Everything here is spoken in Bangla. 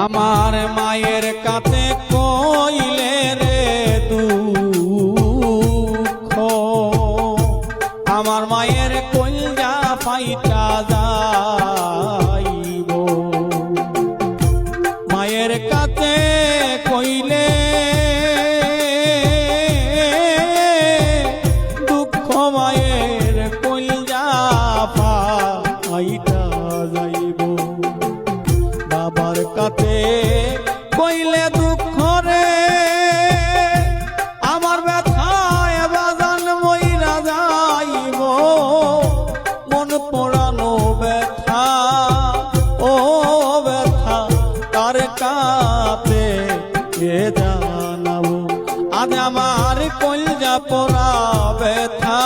আমার মায়ের কাছে কইলে রে দুঃখ আমার মায়ের কলজা ফাইটা যাইব মায়ের কাছে কইলে দুঃখ মায়ের কলজা ফাইটা যাইব বাবার কাছে কইলে দুঃখ রে আমার ব্যথায় বাজান মইরা যাইব মন পোড়ানো ব্যথা ও ব্যথা তার কাছে কে জানাবো আজ আমার কলজা পোড়া ব্যথা